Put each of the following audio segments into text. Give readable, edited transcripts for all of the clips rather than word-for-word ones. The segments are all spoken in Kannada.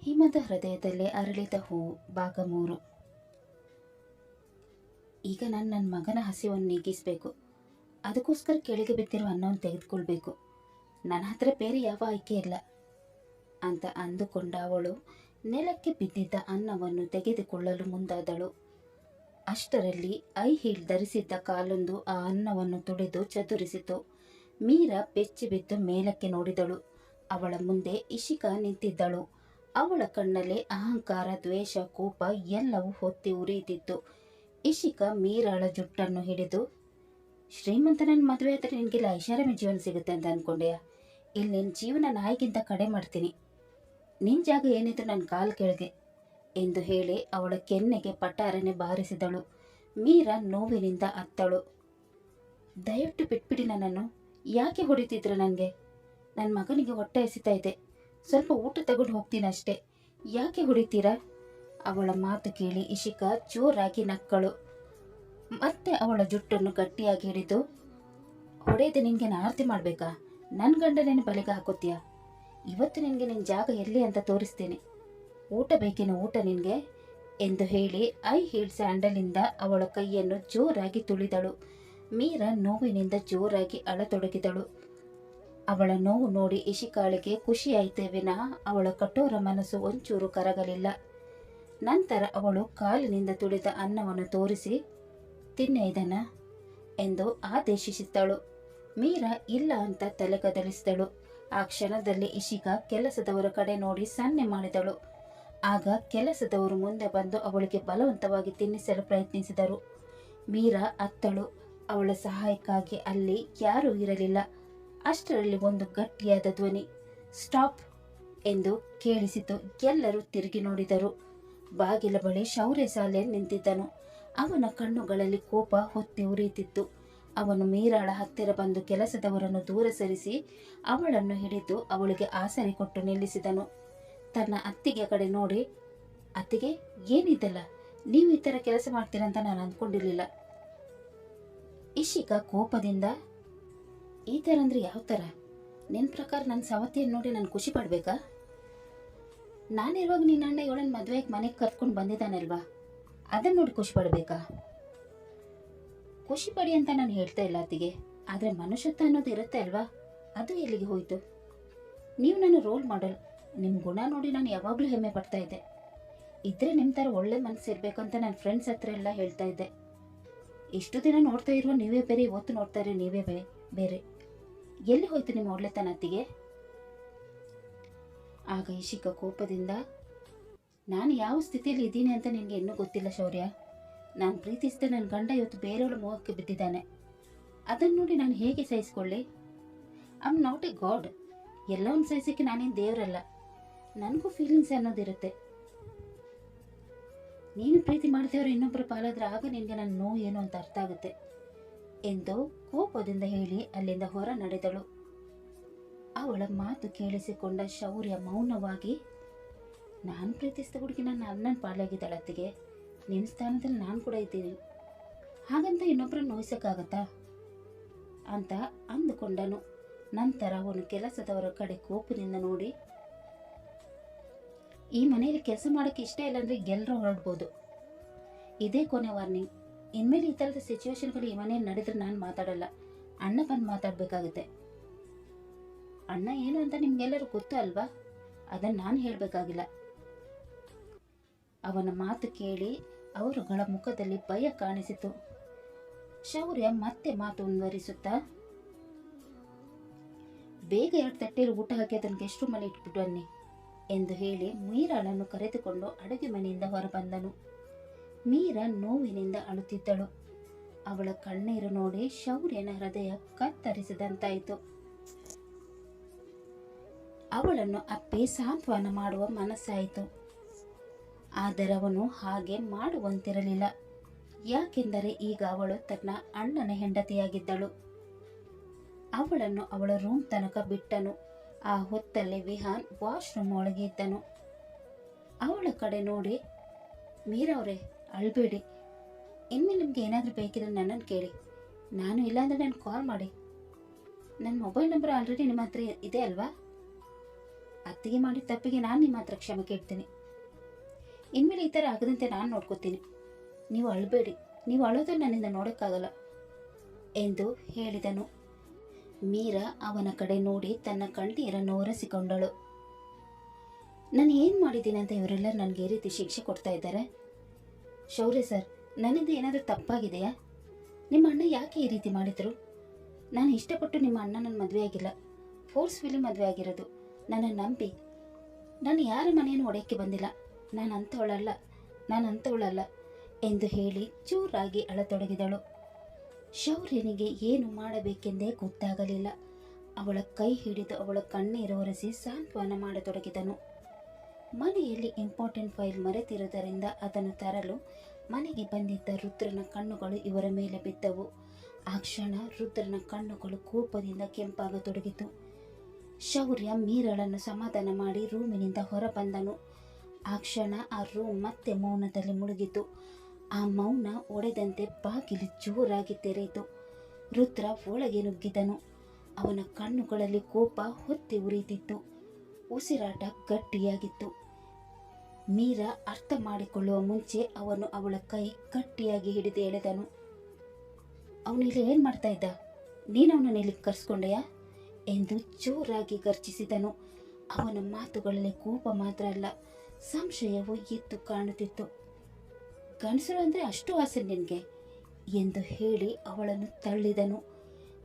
ಹಿಮದ ಹೃದಯದಲ್ಲಿ ಅರಳಿದ ಹೂವು ಭಾಗ 3. ಈಗ ನಾನು ನನ್ನ ಮಗನ ಹಸಿವನ್ನು ನೀಗಿಸಬೇಕು. ಅದಕ್ಕೋಸ್ಕರ ಕೆಳಗೆ ಬಿದ್ದಿರೋ ಅನ್ನವನ್ನು ತೆಗೆದುಕೊಳ್ಬೇಕು. ನನ್ನ ಹತ್ರ ಬೇರೆ ಯಾವ ಆಯ್ಕೆ ಇಲ್ಲ ಅಂತ ಅಂದುಕೊಂಡ ಅವಳು ನೆಲಕ್ಕೆ ಬಿದ್ದಿದ್ದ ಅನ್ನವನ್ನು ತೆಗೆದುಕೊಳ್ಳಲು ಮುಂದಾದಳು. ಅಷ್ಟರಲ್ಲಿ ಐ ಹೀಲ್ ಧರಿಸಿದ್ದ ಕಾಲೊಂದು ಆ ಅನ್ನವನ್ನು ತುಳಿದು ಚದುರಿಸಿತು. ಮೀರಾ ಬೆಚ್ಚಿ ಬಿದ್ದು ಮೇಲಕ್ಕೆ ನೋಡಿದಳು. ಅವಳ ಮುಂದೆ ಇಶಿಕಾ ನಿಂತಿದ್ದಳು. ಅವಳ ಕಣ್ಣಲ್ಲಿ ಅಹಂಕಾರ, ದ್ವೇಷ, ಕೋಪ ಎಲ್ಲವೂ ಹೊತ್ತಿ ಉರಿಯುತ್ತಿತ್ತು. ಇಶಿಕಾ ಮೀರಾಳ ಜುಟ್ಟನ್ನು ಹಿಡಿದು, ಶ್ರೀಮಂತನನ್ನ ಮದುವೆ ಆದರೆ ನಿನಗೆಲ್ಲ ಐಷಾರಾಮಿ ಜೀವನ ಸಿಗುತ್ತೆ ಅಂತ ಅಂದ್ಕೊಂಡೆಯಾ? ಇಲ್ಲಿ ನಿನ್ನ ಜೀವನ ನಾಯಿಗಿಂತ ಕಡೆ ಮಾಡ್ತೀನಿ. ನಿನ್ನ ಜಾಗ ಏನಿದ್ರು ನನ್ನ ಕಾಲು ಕೆಳಗೆ ಎಂದು ಹೇಳಿ ಅವಳ ಕೆನ್ನೆಗೆ ಪಟಾರನೆ ಬಾರಿಸಿದಳು. ಮೀರಾ ನೋವಿನಿಂದ ಅತ್ತಳು. ದಯವಿಟ್ಟು ಬಿಟ್ಬಿಡಿ ನನ್ನನ್ನು. ಯಾಕೆ ಹೊಡಿತಿದ್ರು ನನಗೆ? ನನ್ನ ಮಗನಿಗೆ ಹೊಟ್ಟೆ ಹಸಿತಾ ಇದೆ. ಸ್ವಲ್ಪ ಊಟ ತಗೊಂಡು ಹೋಗ್ತೀನಿ ಅಷ್ಟೇ. ಯಾಕೆ ಹೊಡಿತೀರಾ? ಅವಳ ಮಾತು ಕೇಳಿ ಇಶಿಕಾ ಜೋರಾಗಿ ನಕ್ಕಳು. ಮತ್ತೆ ಅವಳ ಜುಟ್ಟನ್ನು ಗಟ್ಟಿಯಾಗಿ ಹಿಡಿದು, ಹೊಡೆಯದೆ ನಿನಗೆ ಆರತಿ ಮಾಡಬೇಕಾ? ನನ್ನ ಗಂಡನೇನು ಬಲೆಗೆ ಹಾಕೋತೀಯಾ? ಇವತ್ತು ನಿನಗೆ ನಿನ್ನ ಜಾಗ ಎಲ್ಲಿ ಅಂತ ತೋರಿಸ್ತೀನಿ. ಊಟ ಬೇಕೇನೋ ಊಟ ನಿನಗೆ ಎಂದು ಹೇಳಿ ಐ ಹೀಲ್ ಸ್ಯಾಂಡಲಿಂದ ಅವಳ ಕೈಯನ್ನು ಜೋರಾಗಿ ತುಳಿದಳು. ಮೀರಾ ನೋವಿನಿಂದ ಜೋರಾಗಿ ಅಳತೊಡಗಿದಳು. ಅವಳ ನೋವು ನೋಡಿ ಇಶಿಕಾಳಿಗೆ ಖುಷಿಯಾಯಿತೇ ವಿನಃ ಅವಳ ಕಠೋರ ಮನಸ್ಸು ಒಂಚೂರು ಕರಗಲಿಲ್ಲ. ನಂತರ ಅವಳು ಕಾಲಿನಿಂದ ತುಳಿದ ಅನ್ನವನ್ನು ತೋರಿಸಿ, ತಿನ್ನೆ ಇದನ್ನ ಎಂದು ಆದೇಶಿಸಿದಳು. ಮೀರಾ ಇಲ್ಲ ಅಂತ ತಲೆ ಕದಲಿಸಿದಳು. ಆ ಕ್ಷಣದಲ್ಲಿ ಇಶಿಕಾ ಕೆಲಸದವರ ಕಡೆ ನೋಡಿ ಸನ್ನೆ ಮಾಡಿದಳು. ಆಗ ಕೆಲಸದವರು ಮುಂದೆ ಬಂದು ಅವಳಿಗೆ ಬಲವಂತವಾಗಿ ತಿನ್ನಿಸಲು ಪ್ರಯತ್ನಿಸಿದರು. ಮೀರಾ ಅತ್ತಳು. ಅವಳ ಸಹಾಯಕ್ಕಾಗಿ ಅಲ್ಲಿ ಯಾರೂ ಇರಲಿಲ್ಲ. ಅಷ್ಟರಲ್ಲಿ ಒಂದು ಗಟ್ಟಿಯಾದ ಧ್ವನಿ, ಸ್ಟಾಪ್ ಎಂದು ಕೇಳಿಸಿತು. ಎಲ್ಲರೂ ತಿರುಗಿ ನೋಡಿದರು. ಬಾಗಿಲ ಬಳಿ ಶೌರ್ಯ ಸಾಲೆ ನಿಂತಿದ್ದನು. ಅವನ ಕಣ್ಣುಗಳಲ್ಲಿ ಕೋಪ ಹೊತ್ತಿ ಉರಿಯುತ್ತಿತ್ತು. ಅವನು ಮೀರಾಳ ಹತ್ತಿರ ಬಂದು ಕೆಲಸದವರನ್ನು ದೂರ ಸರಿಸಿ ಅವಳನ್ನು ಹಿಡಿದು ಅವಳಿಗೆ ಆಸರೆ ಕೊಟ್ಟು ನಿಲ್ಲಿಸಿದನು. ತನ್ನ ಅತ್ತಿಗೆ ಕಡೆ ನೋಡಿ, ಅತ್ತಿಗೆ ಏನಿದ್ದಲ್ಲ, ನೀವು ಈ ಥರ ಕೆಲಸ ಮಾಡ್ತೀರಂತ ನಾನು ಅಂದ್ಕೊಂಡಿರಲಿಲ್ಲ. ಇಶಿಕಾ ಕೋಪದಿಂದ, ಈ ಥರ ಅಂದರೆ ಯಾವ ಥರ? ನಿನ್ನ ಪ್ರಕಾರ ನನ್ನ ಸವತಿಯನ್ನು ನೋಡಿ ನಾನು ಖುಷಿ ಪಡಬೇಕಾ? ನಾನಿರುವಾಗ ನಿನ್ನ ಅಣ್ಣ ಇವಳನ್ನ ಮದುವೆಗೆ ಮನೆಗೆ ಕರ್ಕೊಂಡು ಬಂದಿದ್ದಾನಲ್ವಾ, ಅದನ್ನು ನೋಡಿ ಖುಷಿ ಪಡಬೇಕಾ? ಖುಷಿ ಪಡಿ ಅಂತ ನಾನು ಹೇಳ್ತಾ ಇಲ್ಲ ಅತ್ತಿಗೆ, ಆದರೆ ಮನುಷ್ಯತ್ವ ಅನ್ನೋದು ಇರುತ್ತೆ ಅಲ್ವಾ, ಅದು ಎಲ್ಲಿಗೆ ಹೋಯಿತು? ನೀವು ನನ್ನ ರೋಲ್ ಮಾಡೆಲ್. ನಿಮ್ಮ ಗುಣ ನೋಡಿ ನಾನು ಯಾವಾಗಲೂ ಹೆಮ್ಮೆ ಪಡ್ತಾ ಇದ್ದೆ. ಇದ್ರೆ ನಿಮ್ಮ ಥರ ಒಳ್ಳೆ ಮನಸ್ಸು ಇರಬೇಕು ಅಂತ ನನ್ನ ಫ್ರೆಂಡ್ಸ್ ಹತ್ರ ಎಲ್ಲ ಹೇಳ್ತಾ ಇದ್ದೆ. ಇಷ್ಟು ದಿನ ನೋಡ್ತಾ ಇರುವ ನೀವೇ ಬೇರೆ, ಇವತ್ತು ನೋಡ್ತಾ ಇರೋ ನೀವೇ ಬೇರೆ. ಎಲ್ಲಿ ಹೋಯ್ತು ನಿಮ್ಮ ಒಳ್ಳೆತನ ಅತ್ತಿಗೆ? ಆಗ ಇಶಿಕಾ ಕೋಪದಿಂದ, ನಾನು ಯಾವ ಸ್ಥಿತಿಯಲ್ಲಿ ಇದ್ದೀನಿ ಅಂತ ನಿನಗೆ ಇನ್ನೂ ಗೊತ್ತಿಲ್ಲ ಶೌರ್ಯ. ನಾನು ಪ್ರೀತಿಸಿದ ನನ್ನ ಗಂಡ ಇವತ್ತು ಬೇರೆಯವಳ ಮೋಹಕ್ಕೆ ಬಿದ್ದಿದ್ದಾನೆ. ಅದನ್ನು ನೋಡಿ ನಾನು ಹೇಗೆ ಸಹಿಸಿಕೊಳ್ಳಿ? I am not a god. ಎಲ್ಲವನ್ನು ಸಹಿಸೋಕ್ಕೆ ನಾನೇನು ದೇವರಲ್ಲ. ನನಗೂ ಫೀಲಿಂಗ್ಸ್ ಅನ್ನೋದಿರುತ್ತೆ. ನೀನು ಪ್ರೀತಿ ಮಾಡ್ತೇವ್ರೆ ಇನ್ನೊಬ್ಬರ ಪಾಲಾದ್ರೆ ಆಗ ನಿನಗೆ ನನ್ನ ನೋವು ಏನು ಅಂತ ಅರ್ಥ ಆಗುತ್ತೆ ಎಂದು ಕೋಪದಿಂದ ಹೇಳಿ ಅಲ್ಲಿಂದ ಹೊರ ನಡೆದಳು. ಅವಳ ಮಾತು ಕೇಳಿಸಿಕೊಂಡ ಶೌರ್ಯ ಮೌನವಾಗಿ, ನಾನು ಪ್ರೀತಿಸಿದ ಹುಡುಗಿ ನನ್ನ ಅಣ್ಣನ ಪಾಲಾಗಿದ್ದಾಳೆ ಅತ್ತಿಗೆ. ನಿನ್ನ ಸ್ಥಾನದಲ್ಲಿ ನಾನು ಕೂಡ ಇದ್ದೀನಿ. ಹಾಗಂತ ಇನ್ನೊಬ್ಬರನ್ನು ನೋಯಿಸೋಕ್ಕಾಗತ್ತಾ ಅಂತ ಅಂದುಕೊಂಡನು. ನಂತರ ಅವನು ಕೆಲಸದವರ ಕಡೆ ಕೋಪದಿಂದ ನೋಡಿ, ಈ ಮನೆಯಲ್ಲಿ ಕೆಲಸ ಮಾಡೋಕ್ಕೆ ಇಷ್ಟ ಇಲ್ಲ ಅಂದರೆ ಎಲ್ಲರೂ ಹೊರಡ್ಬೋದು. ಇದೇ ಕೊನೆ ವಾರ್ನಿಂಗ್. ಇನ್ಮೇಲೆ ಈ ಥರದ ಸಿಚುವೇಶನ್ಗಳು ಈ ಮನೆಯಲ್ಲಿ ನಡೆದ್ರೆ ನಾನು ಮಾತಾಡಲ್ಲ. ಅಣ್ಣ ಬಂದು ಮಾತಾಡಬೇಕಾಗುತ್ತೆ. ಅಣ್ಣ ಏನು ಅಂತ ನಿಮ್ಗೆಲ್ಲರೂ ಗೊತ್ತು ಅಲ್ವಾ, ಅದನ್ನು ನಾನು ಹೇಳಬೇಕಾಗಿಲ್ಲ. ಅವನ ಮಾತು ಕೇಳಿ ಅವರುಗಳ ಮುಖದಲ್ಲಿ ಭಯ ಕಾಣಿಸಿತು. ಶೌರ್ಯ ಮತ್ತೆ ಮಾತು ಮುಂದುವರಿಸುತ್ತಾ, ಬೇಗ 2 ತಟ್ಟೆಯಲ್ಲಿ ಊಟ ಹಾಕಿ ಅದನ್ನು ಗೆಸ್ಟ್ ರೂಮಲ್ಲಿ ಇಟ್ಬಿಟ್ಟು ಬನ್ನಿ ಎಂದು ಹೇಳಿ ಮೀರಾಳನ್ನು ಕರೆದುಕೊಂಡು ಅಡುಗೆ ಮನೆಯಿಂದ ಹೊರಬಂದನು. ಮೀರಾ ನೋವಿನಿಂದ ಅಳುತ್ತಿದ್ದಳು. ಅವಳ ಕಣ್ಣೀರು ನೋಡಿ ಶೌರ್ಯನ ಹೃದಯ ಕತ್ತರಿಸಿದಂತಾಯಿತು. ಅವಳನ್ನು ಅಪ್ಪಿ ಸಾಂತ್ವನ ಮಾಡುವ ಮನಸ್ಸಾಯಿತು. ಆದರೆ ಅವನು ಹಾಗೆ ಮಾಡುವಂತಿರಲಿಲ್ಲ. ಯಾಕೆಂದರೆ ಈಗ ಅವಳು ತನ್ನ ಅಣ್ಣನ ಹೆಂಡತಿಯಾಗಿದ್ದಳು. ಅವಳನ್ನು ಅವಳ ರೂಮ್ ತನಕ ಬಿಟ್ಟನು. ಆ ಹೊತ್ತಲ್ಲಿ ವಿಹಾನ್ ವಾಶ್ರೂಮ್ ಒಳಗೆ ಇದ್ದನು. ಅವಳ ಕಡೆ ನೋಡಿ, ಮೀರಾ ಅವರೇ, ಅಳ್ಬೇಡಿ. ಇನ್ಮೇಲೆ ನಿಮ್ಗೆ ಏನಾದರೂ ಬೇಕಿದ್ರೆ ನನ್ನನ್ನು ಕೇಳಿ. ನಾನು ಇಲ್ಲಾಂದರೆ ನನಗೆ ಕಾಲ್ ಮಾಡಿ. ನನ್ನ ಮೊಬೈಲ್ ನಂಬರ್ ಆಲ್ರೆಡಿ ನಿಮ್ಮ ಹತ್ರ ಇದೆ ಅಲ್ವಾ? ಅತ್ತಿಗೆ ಮಾಡಿದ ತಪ್ಪಿಗೆ ನಾನು ನಿಮ್ಮ ಹತ್ರ ಕ್ಷಮೆ ಕೇಳ್ತೀನಿ. ಇನ್ಮೇಲೆ ಈ ಥರ ಆಗದಂತೆ ನಾನು ನೋಡ್ಕೋತೀನಿ. ನೀವು ಅಳಬೇಡಿ, ನೀವು ಅಳೋದನ್ನು ನನ್ನಿಂದ ನೋಡೋಕ್ಕಾಗಲ್ಲ ಎಂದು ಹೇಳಿದನು. ಮೀರಾ ಅವನ ಕಡೆ ನೋಡಿ ತನ್ನ ಕಣ್ಣೀರನ್ನು ಒರೆಸಿಕೊಂಡಳು. ನಾನು ಏನು ಮಾಡಿದ್ದೀನಿ ಅಂತ ಇವರೆಲ್ಲ ನನಗೆ ಈ ರೀತಿ ಶಿಕ್ಷೆ ಕೊಡ್ತಾ ಇದ್ದಾರೆ? ಶೌರ್ಯ ಸರ್, ನನ್ನಿಂದ ಏನಾದರೂ ತಪ್ಪಾಗಿದೆಯಾ? ನಿಮ್ಮ ಅಣ್ಣ ಯಾಕೆ ಈ ರೀತಿ ಮಾಡಿದರು? ನಾನು ಇಷ್ಟಪಟ್ಟು ನಿಮ್ಮ ಅಣ್ಣ ನನ್ನ ಮದುವೆ ಆಗಿಲ್ಲ, ಫೋರ್ಸ್ಫುಲಿ ಮದುವೆ ಆಗಿರೋದು. ನನ್ನ ನಂಬಿ. ನಾನು ಯಾರ ಮನೆಯನ್ನು ಒಡೆಯಕ್ಕೆ ಬಂದಿಲ್ಲ. ನಾನು ಅಂಥವಳಲ್ಲ ಎಂದು ಹೇಳಿ ಚೂರಾಗಿ ಅಳತೊಡಗಿದಳು. ಶೌರ್ಯನಿಗೆ ಏನು ಮಾಡಬೇಕೆಂದೇ ಗೊತ್ತಾಗಲಿಲ್ಲ. ಅವಳ ಕೈ ಹಿಡಿದು ಅವಳ ಕಣ್ಣೀರು ಒರೆಸಿ ಸಾಂತ್ವನ ಮಾಡತೊಡಗಿದನು. ಮನೆಯಲ್ಲಿ ಇಂಪಾರ್ಟೆಂಟ್ ಫೈಲ್ ಮರೆತಿರುವುದರಿಂದ ಅದನ್ನು ತರಲು ಮನೆಗೆ ಬಂದಿದ್ದ ರುದ್ರನ ಕಣ್ಣುಗಳು ಇವರ ಮೇಲೆ ಬಿದ್ದವು. ಆ ಕ್ಷಣ ರುದ್ರನ ಕಣ್ಣುಗಳು ಕೋಪದಿಂದ ಕೆಂಪಾಗತೊಡಗಿತು. ಶೌರ್ಯ ಮೀರಳನ್ನು ಸಮಾಧಾನ ಮಾಡಿ ರೂಮಿನಿಂದ ಹೊರಬಂದನು. ಆ ಕ್ಷಣ ಆ ರೂಮ್ ಮತ್ತೆ ಮೌನದಲ್ಲಿ ಮುಳುಗಿತು. ಆ ಮೌನ ಒಡೆದಂತೆ ಬಾಗಿಲು ಜೋರಾಗಿ ತೆರೆಯಿತು. ರುದ್ರ ಒಳಗೆ ನುಗ್ಗಿದನು. ಅವನ ಕಣ್ಣುಗಳಲ್ಲಿ ಕೋಪ ಹೊತ್ತಿ ಉರಿಯುತ್ತಿತ್ತು. ಉಸಿರಾಟ ಗಟ್ಟಿಯಾಗಿತ್ತು. ಮೀರಾ ಅರ್ಥ ಮಾಡಿಕೊಳ್ಳುವ ಮುಂಚೆ ಅವನು ಅವಳ ಕೈ ಗಟ್ಟಿಯಾಗಿ ಹಿಡಿದು ಎಳೆದನು. ಅವನು ಇಲ್ಲಿ ಏನು ಮಾಡ್ತಾ ಇದ್ದ? ನೀನು ಅವನನ್ನು ಇಲ್ಲಿ ಕರೆಸ್ಕೊಂಡೆಯಾ ಎಂದು ಜೋರಾಗಿ ಗರ್ಜಿಸಿದನು. ಅವನ ಮಾತುಗಳಲ್ಲಿ ಕೋಪ ಮಾತ್ರ ಅಲ್ಲ, ಸಂಶಯವು ಎದ್ದು ಕಾಣುತ್ತಿತ್ತು. ಗಂಡಸರು ಅಂದರೆ ಅಷ್ಟು ಆಸೆ ನಿನಗೆ ಎಂದು ಹೇಳಿ ಅವಳನ್ನು ತಳ್ಳಿದನು.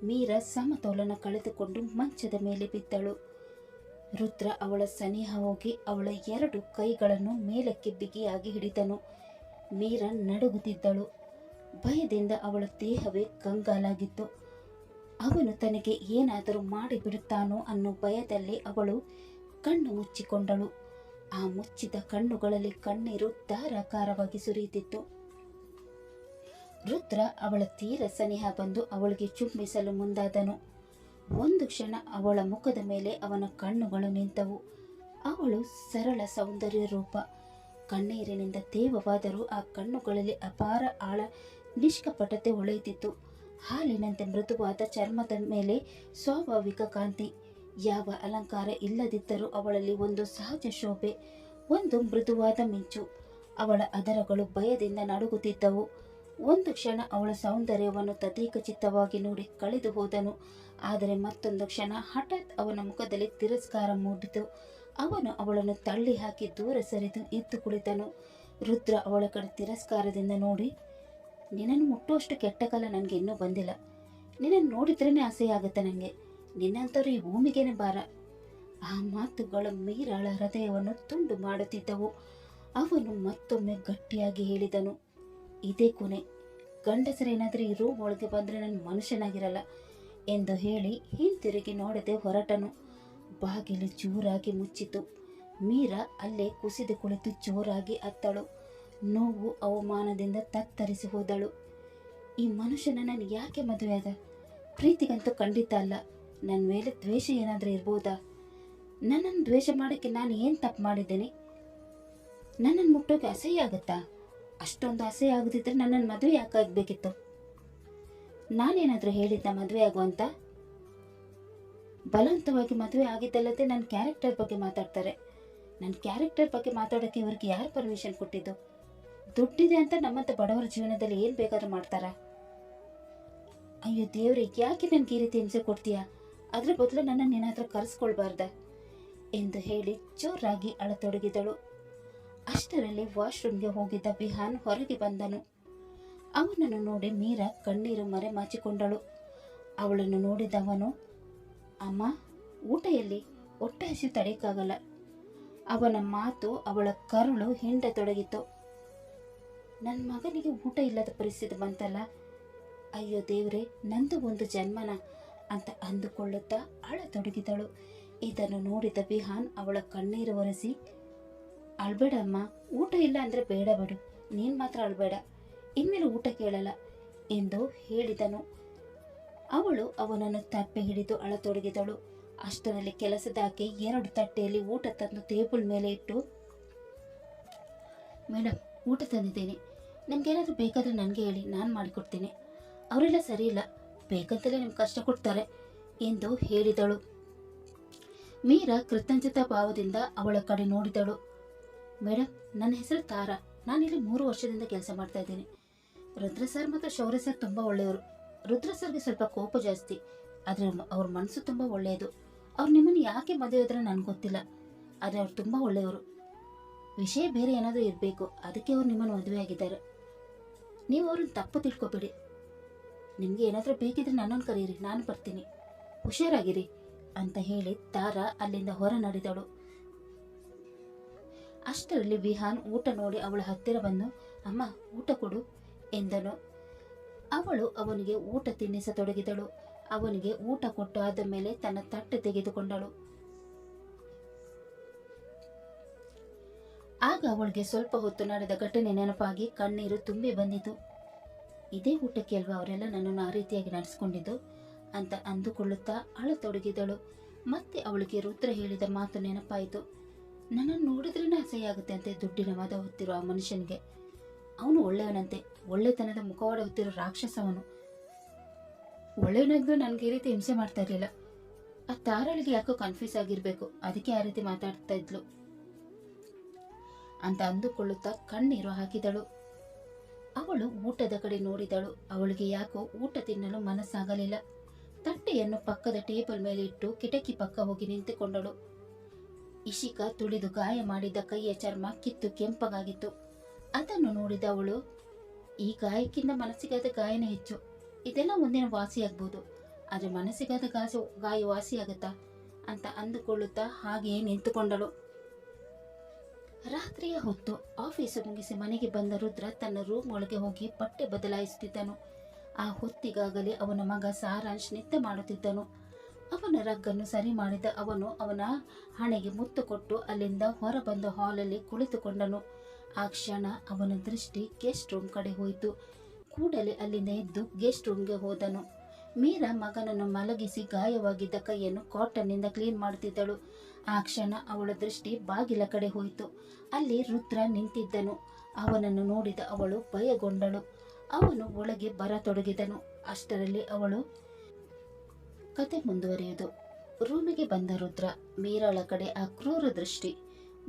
ಮೀರಾ ಸಮತೋಲನ ಕಳೆದುಕೊಂಡು ಮಂಚದ ಮೇಲೆ ಬಿದ್ದಳು. ರುದ್ರ ಅವಳ ಸನಿಹ ಹೋಗಿ ಅವಳ 2 ಕೈಗಳನ್ನು ಮೇಲಕ್ಕೆ ಬಿಗಿಯಾಗಿ ಹಿಡಿದನು. ಮೀರಾ ನಡುಗುತ್ತಿದ್ದಳು. ಭಯದಿಂದ ಅವಳ ದೇಹವೇ ಕಂಗಾಲಾಗಿತ್ತು. ಅವನು ತನಗೆ ಏನಾದರೂ ಮಾಡಿಬಿಡುತ್ತಾನೋ ಅನ್ನೋ ಭಯದಲ್ಲಿ ಅವಳು ಕಣ್ಣು ಮುಚ್ಚಿಕೊಂಡಳು. ಆ ಮುಚ್ಚಿದ ಕಣ್ಣುಗಳಲ್ಲಿ ಕಣ್ಣೀರು ಧಾರಾಕಾರವಾಗಿ ಸುರಿಯುತ್ತಿತ್ತು. ರುದ್ರ ಅವಳ ತೀರ ಸನಿಹ ಬಂದು ಅವಳಿಗೆ ಚುಂಬಿಸಲು ಮುಂದಾದನು. ಒಂದು ಕ್ಷಣ ಅವಳ ಮುಖದ ಮೇಲೆ ಅವನ ಕಣ್ಣುಗಳು ನಿಂತವು. ಅವಳು ಸರಳ ಸೌಂದರ್ಯ ರೂಪ. ಕಣ್ಣೀರಿನಿಂದ ತೇವವಾದರೂ ಆ ಕಣ್ಣುಗಳಲ್ಲಿ ಅಪಾರ ಆಳ ನಿಷ್ಕಪಟತೆ ಹೊಳೆಯುತ್ತಿತ್ತು. ಹಾಲಿನಂತೆ ಮೃದುವಾದ ಚರ್ಮದ ಮೇಲೆ ಸ್ವಾಭಾವಿಕ ಕಾಂತಿ. ಯಾವ ಅಲಂಕಾರ ಇಲ್ಲದಿದ್ದರೂ ಅವಳಲ್ಲಿ ಒಂದು ಸಹಜ ಶೋಭೆ, ಒಂದು ಮೃದುವಾದ ಮಿಂಚು. ಅವಳ ಅದರಗಳು ಭಯದಿಂದ ನಡುಗುತ್ತಿದ್ದವು. ಒಂದು ಕ್ಷಣ ಅವಳ ಸೌಂದರ್ಯವನ್ನು ತದೇಕಚಿತ್ತವಾಗಿ ನೋಡಿ ಕಳೆದು ಹೋದನು. ಆದರೆ ಮತ್ತೊಂದು ಕ್ಷಣ ಹಠಾತ್ ಅವನ ಮುಖದಲ್ಲಿ ತಿರಸ್ಕಾರ ಮೂಡಿತು. ಅವನು ಅವಳನ್ನು ತಳ್ಳಿ ಹಾಕಿ ದೂರ ಸರಿದು ಎದ್ದು ಕುಳಿತನು. ರುದ್ರ ಅವಳ ಕಡೆ ತಿರಸ್ಕಾರದಿಂದ ನೋಡಿ, ನಿನ್ನನ್ನು ಮುಟ್ಟುವಷ್ಟು ಕೆಟ್ಟ ಕಾಲ ನನಗೆ ಇನ್ನೂ ಬಂದಿಲ್ಲ. ನಿನ್ನನ್ನು ನೋಡಿದ್ರೇ ಆಸೆಯಾಗುತ್ತೆ ನನಗೆ. ನಿನ್ನಂಥವ್ರು ಈ ಭೂಮಿಗೇನೆ ಭಾರ. ಆ ಮಾತುಗಳು ಮೀರಾಳ ಹೃದಯವನ್ನು ತುಂಡು ಮಾಡುತ್ತಿದ್ದವು. ಅವನು ಮತ್ತೊಮ್ಮೆ ಗಟ್ಟಿಯಾಗಿ ಹೇಳಿದನು, ಇದೇ ಕೊನೆ. ಗಂಡಸರೇನಾದರೂ ಈ ರೂಮ್ ಒಳಗೆ ಬಂದರೆ ನಾನು ಮನುಷ್ಯನಾಗಿರಲ್ಲ ಎಂದು ಹೇಳಿ ಹಿಂತಿರುಗಿ ನೋಡದೆ ಹೊರಟನು. ಬಾಗಿಲು ಜೋರಾಗಿ ಮುಚ್ಚಿತು. ಮೀರಾ ಅಲ್ಲೇ ಕುಸಿದು ಕುಳಿತು ಜೋರಾಗಿ ಅತ್ತಳು. ನೋವು ಅವಮಾನದಿಂದ ತತ್ತರಿಸಿ ಹೋದಳು. ಈ ಮನುಷ್ಯನ ನಾನು ಯಾಕೆ ಮದುವೆ ಆದ? ಪ್ರೀತಿಗಂತೂ ಖಂಡಿತ ಅಲ್ಲ. ನನ್ನ ಮೇಲೆ ದ್ವೇಷ ಏನಾದರೂ ಇರ್ಬೋದಾ? ನನ್ನನ್ನು ದ್ವೇಷ ಮಾಡೋಕ್ಕೆ ನಾನು ಏನು ತಪ್ಪು ಮಾಡಿದ್ದೇನೆ? ನನ್ನನ್ನು ಮುಟ್ಟೋಕೆ ಅಸಹ್ಯ ಆಗುತ್ತಾ? ಅಷ್ಟೊಂದು ಅಸಹ್ಯ ಆಗದಿದ್ದರೆ ನನ್ನನ್ನು ಮದುವೆ ಯಾಕಾಗಬೇಕಿತ್ತು? ನಾನೇನಾದರೂ ಹೇಳಿದ್ದ ಮದುವೆ ಆಗುವಂತ? ಬಲವಂತವಾಗಿ ಮದುವೆ ಆಗಿದ್ದಲ್ಲದೆ ನನ್ನ ಕ್ಯಾರೆಕ್ಟರ್ ಬಗ್ಗೆ ಮಾತಾಡ್ತಾರೆ. ನನ್ನ ಕ್ಯಾರೆಕ್ಟರ್ ಬಗ್ಗೆ ಮಾತಾಡೋಕ್ಕೆ ಇವ್ರಿಗೆ ಯಾರು ಪರ್ಮಿಷನ್ ಕೊಟ್ಟಿದ್ದು? ದುಡ್ಡಿದೆ ಅಂತ ನಮ್ಮಂಥ ಬಡವರ ಜೀವನದಲ್ಲಿ ಏನು ಬೇಕಾದ್ರೂ ಮಾಡ್ತಾರಾ? ಅಯ್ಯೋ ದೇವ್ರೆ, ಯಾಕೆ ನನಗೆ ಈ ರೀತಿ ಹಿಂಸೆ ಕೊಡ್ತೀಯಾ? ಅದ್ರ ಬದಲು ನನ್ನನ್ನು ನಿನ್ನ ಹತ್ರ ಕರೆಸ್ಕೊಳ್ಬಾರ್ದ ಎಂದು ಹೇಳಿ ಜೋರಾಗಿ ಅಳತೊಡಗಿದಳು. ಅಷ್ಟರಲ್ಲಿ ವಾಶ್ರೂಮ್ಗೆ ಹೋಗಿದ್ದ ವಿಹಾನ್ ಹೊರಗೆ ಬಂದನು. ಅವನನ್ನು ನೋಡಿ ಮೀರಾ ಕಣ್ಣೀರು ಮರೆಮಾಚಿಕೊಂಡಳು. ಅವಳನ್ನು ನೋಡಿದವನು, ಅಮ್ಮ ಊಟ ಎಲ್ಲಿ? ಹೊಟ್ಟೆ ಹಸಿ ತಡೆಯಕ್ಕಾಗಲ್ಲ. ಅವನ ಮಾತು ಅವಳ ಕರುಳು ಹಿಂಡತೊಡಗಿತು. ನನ್ನ ಮಗನಿಗೆ ಊಟ ಇಲ್ಲದ ಪರಿಸ್ಥಿತಿ ಬಂತಲ್ಲ, ಅಯ್ಯೋ ದೇವ್ರೆ, ನಂದು ಒಂದು ಜನ್ಮನ ಅಂತ ಅಂದುಕೊಳ್ಳುತ್ತಾ ಅಳತೊಡಗಿದಳು. ಇದನ್ನು ನೋಡಿದ ವಿಹಾನ್ ಅವಳ ಕಣ್ಣೀರು ಒರೆಸಿ, ಅಳ್ಬೇಡ ಅಮ್ಮ, ಊಟ ಇಲ್ಲ ಅಂದರೆ ಬೇಡ ಬಿಡು, ನೀನು ಮಾತ್ರ ಅಳ್ಬೇಡ, ಇನ್ಮೇಲೆ ಊಟ ಕೇಳಲ್ಲ ಎಂದು ಹೇಳಿದನು. ಅವಳು ಅವನನ್ನು ತಪ್ಪೆ ಹಿಡಿದು ಅಳತೊಡಗಿದಳು. ಅಷ್ಟರಲ್ಲಿ ಕೆಲಸದಾಕೆ 2 ತಟ್ಟೆಯಲ್ಲಿ ಊಟ ತಂದು ಟೇಬಲ್ ಮೇಲೆ ಇಟ್ಟು, ಮೇಡಮ್ ಊಟ ತಂದಿದ್ದೇನೆ, ನಿಮ್ಗೇನಾದರೂ ಬೇಕಾದರೆ ನನಗೆ ಹೇಳಿ, ನಾನು ಮಾಡಿಕೊಡ್ತೀನಿ. ಅವರೆಲ್ಲ ಸರಿ ಇಲ್ಲ, ಬೇಕಂತಲೇ ನಿಮ್ಗೆ ಕಷ್ಟ ಕೊಡ್ತಾರೆ ಎಂದು ಹೇಳಿದಳು. ಮೀರಾ ಕೃತಜ್ಞತಾ ಭಾವದಿಂದ ಅವಳ ಕಡೆ ನೋಡಿದಳು. ಮೇಡಮ್, ನನ್ನ ಹೆಸರು ತಾರಾ. ನಾನಿಲ್ಲಿ 3 ವರ್ಷದಿಂದ ಕೆಲಸ ಮಾಡ್ತಾ ಇದ್ದೀನಿ. ರುದ್ರ ಸರ್ ಮತ್ತು ಶೌರ್ಯ ಸರ್ ತುಂಬ ಒಳ್ಳೆಯವರು. ರುದ್ರ ಸರ್ಗೆ ಸ್ವಲ್ಪ ಕೋಪ ಜಾಸ್ತಿ, ಆದರೆ ಅವ್ರ ಮನಸ್ಸು ತುಂಬ ಒಳ್ಳೆಯದು. ಅವ್ರು ನಿಮ್ಮನ್ನು ಯಾಕೆ ಮದುವೆ ಆದ್ರೆ ನನಗೆ ಗೊತ್ತಿಲ್ಲ, ಆದರೆ ಅವ್ರು ತುಂಬ ಒಳ್ಳೆಯವರು. ವಿಷಯ ಬೇರೆ ಏನಾದರೂ ಇರಬೇಕು, ಅದಕ್ಕೆ ಅವ್ರು ನಿಮ್ಮನ್ನು ಮದುವೆ ಆಗಿದ್ದಾರೆ. ನೀವು ಅವ್ರನ್ನ ತಪ್ಪು ತಿಳ್ಕೊಬೇಡಿ. ನಿಮಗೆ ಏನಾದರೂ ಬೇಕಿದ್ರೆ ನನ್ನನ್ನು ಕರೀರಿ, ನಾನು ಬರ್ತೀನಿ. ಹುಷಾರಾಗಿರಿ ಅಂತ ಹೇಳಿ ತಾರಾ ಅಲ್ಲಿಂದ ಹೊರ ನಡೆದಳು. ಅಷ್ಟರಲ್ಲಿ ವಿಹಾನ್ ಊಟ ನೋಡಿ ಅವಳ ಹತ್ತಿರ ಬಂದು, ಅಮ್ಮ ಊಟ ಕೊಡು ಎಂದನು. ಅವಳು ಅವನಿಗೆ ಊಟ ತಿನ್ನಿಸತೊಡಗಿದಳು. ಅವನಿಗೆ ಊಟ ಕೊಟ್ಟು ಆದ ಮೇಲೆ ತನ್ನ ತಟ್ಟೆ ತೆಗೆದುಕೊಂಡಳು. ಆಗ ಅವಳಿಗೆ ಸ್ವಲ್ಪ ಹೊತ್ತು ನಡೆದ ಘಟನೆ ನೆನಪಾಗಿ ಕಣ್ಣೀರು ತುಂಬಿ ಬಂದಿತು. ಇದೇ ಊಟಕ್ಕೆ ಅಲ್ವಾ ಅವರೆಲ್ಲ ನನ್ನನ್ನು ಆ ರೀತಿಯಾಗಿ ನಡೆಸಿಕೊಂಡಿದ್ದು ಅಂತ ಅಂದುಕೊಳ್ಳುತ್ತಾ ಅಳತೊಡಗಿದಳು. ಮತ್ತೆ ಅವಳಿಗೆ ರುದ್ರ ಹೇಳಿದ ಮಾತು ನೆನಪಾಯಿತು. ನನ್ನನ್ನು ನೋಡಿದ್ರೇನೆ ಅಸಹ್ಯ ಆಗುತ್ತೆ ಅಂತೆ ದುಡ್ಡಿನ ಮದ ಹೊತ್ತಿರೋ ಆ ಮನುಷ್ಯನಿಗೆ. ಅವನು ಒಳ್ಳೆಯವನಂತೆ, ಒಳ್ಳೆತನದ ಮುಖವಾಡ ಹೊತ್ತಿರೋ ರಾಕ್ಷಸ ಅವನು. ಒಳ್ಳೆಯವನಾಗ್ಲೂ ನನಗೆ ಈ ರೀತಿ ಹಿಂಸೆ ಮಾಡ್ತಾ ಇರಲಿಲ್ಲ. ಆ ತಾರಳಿಗೆ ಯಾಕೋ ಕನ್ಫ್ಯೂಸ್ ಆಗಿರ್ಬೇಕು, ಅದಕ್ಕೆ ಆ ರೀತಿ ಮಾತಾಡ್ತಾ ಇದ್ಲು ಅಂತ ಅಂದುಕೊಳ್ಳುತ್ತಾ ಕಣ್ಣೀರು ಹಾಕಿದಳು. ಅವಳು ಊಟದ ಕಡೆ ನೋಡಿದಳು. ಅವಳಿಗೆ ಯಾಕೋ ಊಟ ತಿನ್ನಲು ಮನಸ್ಸಾಗಲಿಲ್ಲ. ತಟ್ಟೆಯನ್ನು ಪಕ್ಕದ ಟೇಬಲ್ ಮೇಲೆ ಇಟ್ಟು ಕಿಟಕಿ ಪಕ್ಕ ಹೋಗಿ ನಿಂತುಕೊಂಡಳು. ಇಶಿಕಾ ತುಳಿದು ಗಾಯ ಮಾಡಿದ ಕೈಯ ಚರ್ಮ ಕಿತ್ತು ಕೆಂಪಗಾಗಿತ್ತು. ಅದನ್ನು ನೋಡಿದ ಅವಳು, ಈ ಗಾಯಕ್ಕಿಂತ ಮನಸ್ಸಿಗಾದ ಗಾಯನೇ ಹೆಚ್ಚು. ಇದೆಲ್ಲ ಒಂದಿನ ವಾಸಿಯಾಗ್ಬೋದು, ಆದರೆ ಮನಸ್ಸಿಗಾದ ಗಾಯ ವಾಸಿಯಾಗತ್ತಾ ಅಂತ ಅಂದುಕೊಳ್ಳುತ್ತಾ ಹಾಗೆಯೇ ನಿಂತುಕೊಂಡಳು. ರಾತ್ರಿಯ ಹೊತ್ತು ಆಫೀಸು ಮುಗಿಸಿ ಮನೆಗೆ ಬಂದ ರುದ್ರ ತನ್ನ ರೂಮ್ ಒಳಗೆ ಹೋಗಿ ಬಟ್ಟೆ ಬದಲಾಯಿಸುತ್ತಿದ್ದನು. ಆ ಹೊತ್ತಿಗಾಗಲೇ ಅವನ ಮಗ ಸಾರಾಂಶ್ ನಿದ್ದೆ ಮಾಡುತ್ತಿದ್ದನು. ಅವನ ರಗ್ಗನ್ನು ಸರಿ ಮಾಡಿದ ಅವನು ಅವನ ಹಣೆಗೆ ಮುತ್ತು ಕೊಟ್ಟು ಅಲ್ಲಿಂದ ಹೊರಬಂದ ಹಾಲಲ್ಲಿ ಕುಳಿತುಕೊಂಡನು. ಆ ಕ್ಷಣ ಅವನ ದೃಷ್ಟಿ ಗೆಸ್ಟ್ ರೂಮ್ ಕಡೆ ಹೋಯಿತು. ಕೂಡಲೇ ಅಲ್ಲಿಂದ ಎದ್ದು ಗೆಸ್ಟ್ ರೂಮ್ಗೆ ಹೋದನು. ಮೀರಾ ಮಗನನ್ನು ಮಲಗಿಸಿ ಗಾಯವಾಗಿದ್ದ ಕೈಯನ್ನು ಕಾಟನ್ನಿಂದ ಕ್ಲೀನ್ ಮಾಡುತ್ತಿದ್ದಳು. ಆ ಕ್ಷಣ ಅವಳ ದೃಷ್ಟಿ ಬಾಗಿಲ ಕಡೆ ಹೋಯಿತು. ಅಲ್ಲಿ ರುದ್ರ ನಿಂತಿದ್ದನು. ಅವನನ್ನು ನೋಡಿದ ಅವಳು ಭಯಗೊಂಡಳು. ಅವನು ಒಳಗೆ ಬರತೊಡಗಿದನು. ಅಷ್ಟರಲ್ಲಿ ಅವಳು ಕತೆ ಮುಂದುವರಿಯುವುದು. ರೂಮಿಗೆ ಬಂದ ರುದ್ರ ಮೀರಾಳ ಕಡೆ ಆ ಕ್ರೂರ ದೃಷ್ಟಿ.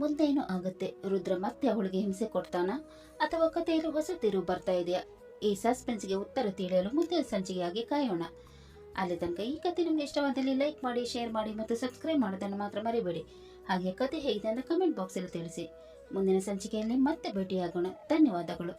ಮುಂದೇನು ಆಗುತ್ತೆ? ರುದ್ರ ಮತ್ತೆ ಅವಳಿಗೆ ಹಿಂಸೆ ಕೊಡ್ತಾನಾ, ಅಥವಾ ಕಥೆಯಲ್ಲಿ ಹೊಸ ತಿರುವು ಬರ್ತಾ ಇದೆಯಾ? ಈ ಸಸ್ಪೆನ್ಸ್ಗೆ ಉತ್ತರ ತಿಳಿಯಲು ಮುಂದಿನ ಸಂಚಿಕೆಯಾಗಿ ಕಾಯೋಣ. ಅಲ್ಲಿ ತನಕ ಈ ಕತೆ ನಿಮ್ಗೆ ಇಷ್ಟವಾದಲ್ಲಿ ಲೈಕ್ ಮಾಡಿ, ಶೇರ್ ಮಾಡಿ ಮತ್ತು ಸಬ್ಸ್ಕ್ರೈಬ್ ಮಾಡೋದನ್ನು ಮಾತ್ರ ಮರಿಬೇಡಿ. ಹಾಗೆ ಕತೆ ಹೇಗಿದೆ ಅಂತ ಕಮೆಂಟ್ ಬಾಕ್ಸಲ್ಲಿ ತಿಳಿಸಿ. ಮುಂದಿನ ಸಂಚಿಕೆಯಲ್ಲಿ ಮತ್ತೆ ಭೇಟಿಯಾಗೋಣ. ಧನ್ಯವಾದಗಳು.